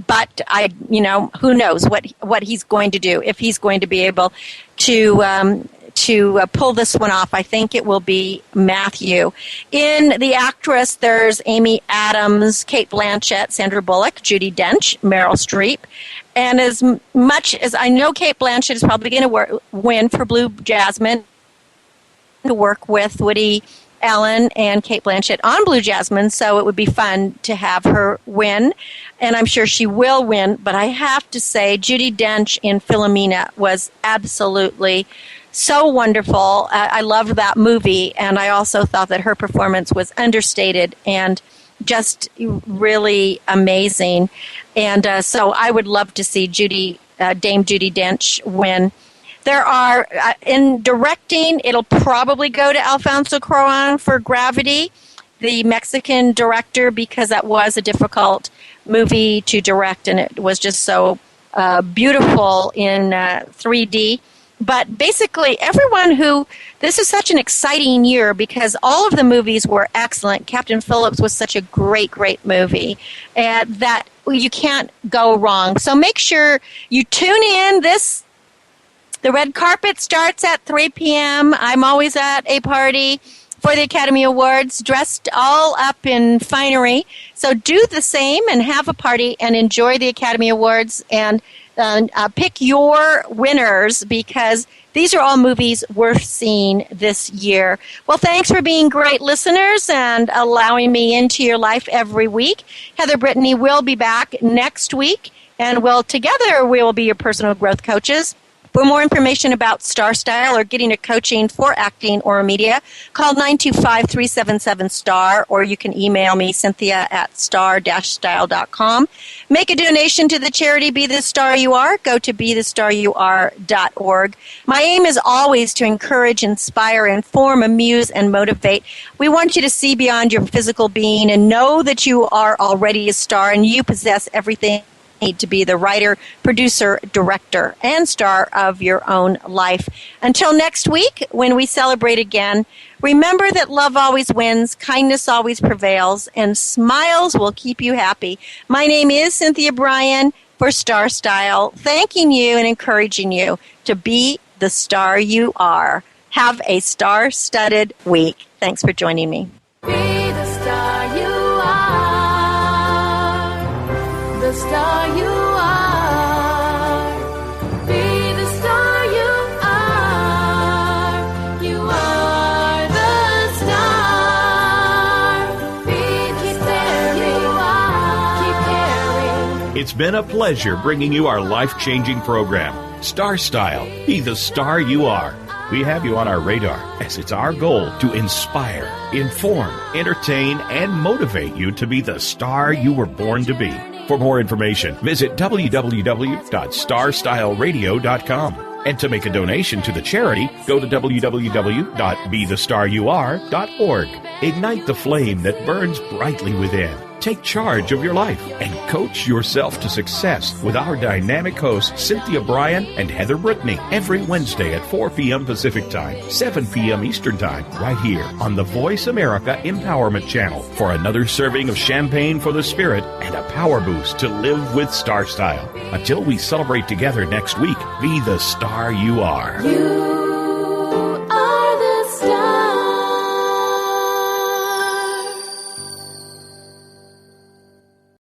But who knows what he's going to do, if he's going to be able to pull this one off. I think it will be Matthew. In the actress, there's Amy Adams, Cate Blanchett, Sandra Bullock, Judi Dench, Meryl Streep. And as much as I know Cate Blanchett is probably going to win for Blue Jasmine, to work with Woody Allen and Cate Blanchett on Blue Jasmine, so it would be fun to have her win, and I'm sure she will win. But I have to say, Judi Dench in Philomena was absolutely so wonderful. I loved that movie, and I also thought that her performance was understated and just really amazing. And so I would love to see Dame Judi Dench win. There are, in directing, it'll probably go to Alfonso Cuarón for Gravity, the Mexican director, because that was a difficult movie to direct, and it was just so beautiful in 3D. But basically, this is such an exciting year because all of the movies were excellent. Captain Phillips was such a great, great movie that you can't go wrong. So make sure you tune in The red carpet starts at 3 p.m. I'm always at a party for the Academy Awards, dressed all up in finery. So do the same and have a party and enjoy the Academy Awards and pick your winners, because these are all movies worth seeing this year. Well, thanks for being great listeners and allowing me into your life every week. Heather Brittany will be back next week, and together we will be your personal growth coaches. For more information about Star Style or getting a coaching for acting or media, call 925-377-STAR, or you can email me, Cynthia@star-style.com. Make a donation to the charity Be the Star You Are. Go to BeTheStarYouAre.org. My aim is always to encourage, inspire, inform, amuse, and motivate. We want you to see beyond your physical being and know that you are already a star and you possess everything need to be the writer, producer, director, and star of your own life. Until next week, when we celebrate again, remember that love always wins, kindness always prevails, and smiles will keep you happy. My name is Cynthia Brian for Star Style, thanking you and encouraging you to be the star you are. Have a star-studded week. Thanks for joining me. Be the star you are. The star you are. Be the star you are. You are the star. Be the star you are. Keep caring. It's been a pleasure bringing you our life-changing program, Star Style. Be the star you are. We have you on our radar, as it's our goal to inspire, inform, entertain, and motivate you to be the star you were born to be. For more information, visit www.starstyleradio.com. And to make a donation to the charity, go to www.bethestaryouare.org. Ignite the flame that burns brightly within. Take charge of your life and coach yourself to success with our dynamic hosts Cynthia Brian and Heather Brittany every Wednesday at 4 p.m. Pacific Time, 7 p.m. Eastern Time, right here on the Voice America Empowerment Channel for another serving of champagne for the spirit and a power boost to live with Star Style. Until we celebrate together next week, be the star you are.